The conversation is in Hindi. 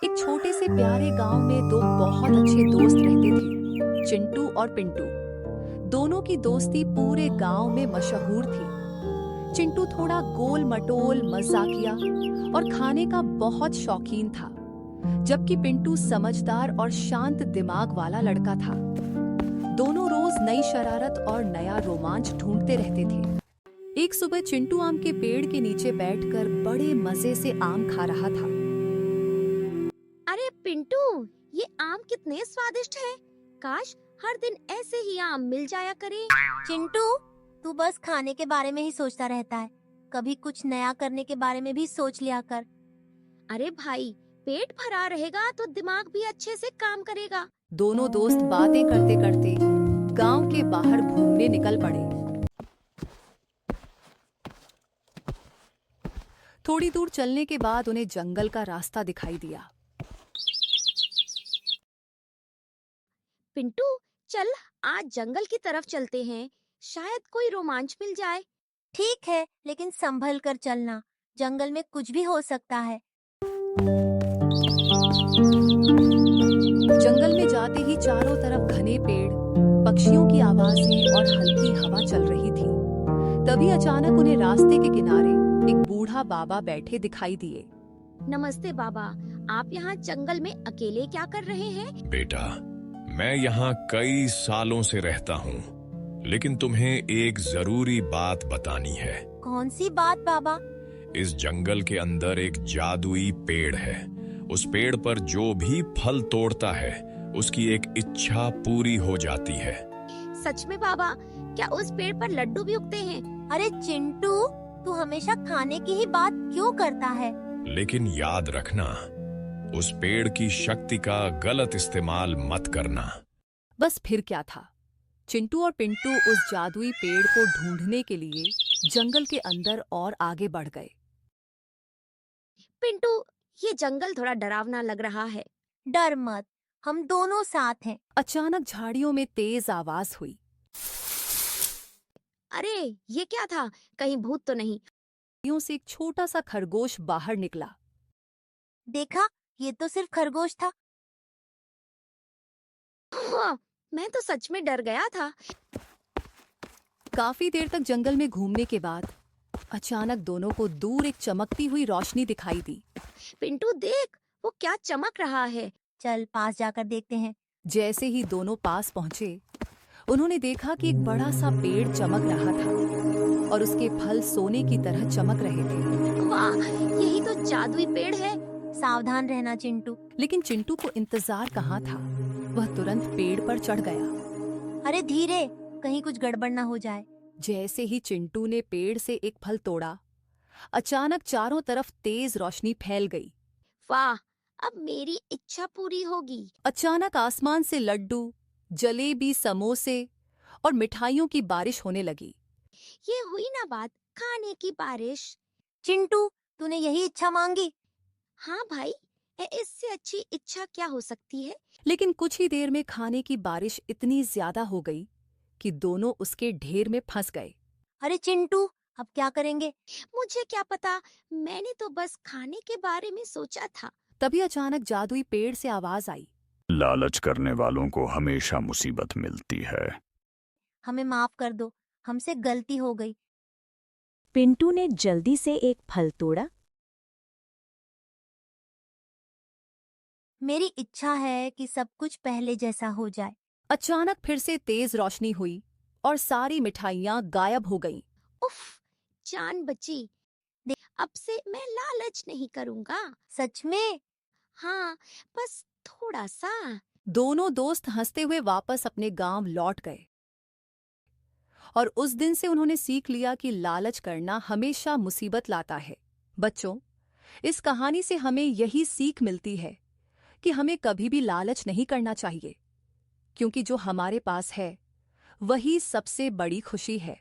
एक छोटे से प्यारे गांव में दो बहुत अच्छे दोस्त रहते थे, चिंटू और पिंटू। दोनों की दोस्ती पूरे गांव में मशहूर थी। चिंटू थोड़ा गोल मटोल, मजाकिया और खाने का बहुत शौकीन था, जबकि पिंटू समझदार और शांत दिमाग वाला लड़का था। दोनों रोज नई शरारत और नया रोमांच ढूंढते रहते थे। एक सुबह चिंटू आम के पेड़ के नीचे बैठकर बड़े मजे से आम खा रहा था। अरे पिंटू, ये आम कितने स्वादिष्ट हैं। काश हर दिन ऐसे ही आम मिल जाया करे। चिंटू, तू बस खाने के बारे में ही सोचता रहता है। कभी कुछ नया करने के बारे में भी सोच लिया कर। अरे भाई, पेट भरा रहेगा तो दिमाग भी अच्छे से काम करेगा। दोनों दोस्त बातें करते करते गांव के बाहर घूमने निकल पड़े। थोड़ी दूर चलने के बाद उन्हें जंगल का रास्ता दिखाई दिया। पिंटू, चल आज जंगल की तरफ चलते हैं, शायद कोई रोमांच मिल जाए। ठीक है, लेकिन संभल कर चलना। जंगल में कुछ भी हो सकता है। जंगल में जाते ही चारों तरफ घने पेड़, पक्षियों की आवाजें और हल्की हवा चल रही थी। तभी अचानक उन्हें रास्ते के किनारे एक बूढ़ा बाबा बैठे दिखाई दिए। नमस्ते बाबा, आप यहाँ जंगल में अकेले क्या कर रहे हैं? बेटा, मैं यहाँ कई सालों से रहता हूँ, लेकिन तुम्हें एक जरूरी बात बतानी है। कौन सी बात बाबा? इस जंगल के अंदर एक जादुई पेड़ है। उस पेड़ पर जो भी फल तोड़ता है, उसकी एक इच्छा पूरी हो जाती है। सच में बाबा? क्या उस पेड़ पर लड्डू भी उगते हैं? अरे चिंटू, तू हमेशा खाने की ही बात क्यों करता है? लेकिन याद रखना, उस पेड़ की शक्ति का गलत इस्तेमाल मत करना। बस फिर क्या था, चिंटू और पिंटू उस जादुई पेड़ को ढूंढने के लिए जंगल के अंदर और आगे बढ़ गए। पिंटू, ये जंगल थोड़ा डरावना लग रहा है। डर मत, हम दोनों साथ हैं। अचानक झाड़ियों में तेज आवाज हुई। अरे ये क्या था? कहीं भूत तो नहीं? झाड़ियों से एक छोटा सा खरगोश बाहर निकला। देखा, ये तो सिर्फ खरगोश था। हाँ, मैं तो सच में डर गया था। काफी देर तक जंगल में घूमने के बाद अचानक दोनों को दूर एक चमकती हुई रोशनी दिखाई दी। पिंटू देख, वो क्या चमक रहा है। चल पास जाकर देखते हैं। जैसे ही दोनों पास पहुंचे, उन्होंने देखा कि एक बड़ा सा पेड़ चमक रहा था और उसके फल सोने की तरह चमक रहे थे। वाह, यही तो जादुई पेड़ है। सावधान रहना चिंटू। लेकिन चिंटू को इंतजार कहाँ था, वह तुरंत पेड़ पर चढ़ गया। अरे धीरे, कहीं कुछ गड़बड़ ना हो जाए। जैसे ही चिंटू ने पेड़ से एक फल तोड़ा, अचानक चारों तरफ तेज रोशनी फैल गई। वाह, अब मेरी इच्छा पूरी होगी। अचानक आसमान से लड्डू, जलेबी, समोसे और मिठाइयों की बारिश होने लगी। ये हुई ना बात, खाने की बारिश। चिंटू, तूने यही इच्छा मांगी? हाँ भाई, इससे अच्छी इच्छा क्या हो सकती है। लेकिन कुछ ही देर में खाने की बारिश इतनी ज्यादा हो गई कि दोनों उसके ढेर में फंस गए। अरे चिंटू, अब क्या करेंगे? मुझे क्या पता, मैंने तो बस खाने के बारे में सोचा था। तभी अचानक जादुई पेड़ से आवाज आई। लालच करने वालों को हमेशा मुसीबत मिलती है। हमें माफ कर दो, हमसे गलती हो गई। पिंटू ने जल्दी से एक फल तोड़ा। मेरी इच्छा है कि सब कुछ पहले जैसा हो जाए। अचानक फिर से तेज रोशनी हुई और सारी मिठाइयाँ गायब हो गईं। उफ, जान बची। अब से मैं लालच नहीं करूँगा। सच में? हाँ, बस थोड़ा सा। दोनों दोस्त हंसते हुए वापस अपने गांव लौट गए और उस दिन से उन्होंने सीख लिया कि लालच करना हमेशा मुसीबत लाता है। बच्चों, इस कहानी से हमें यही सीख मिलती है कि हमें कभी भी लालच नहीं करना चाहिए, क्योंकि जो हमारे पास है वही सबसे बड़ी खुशी है।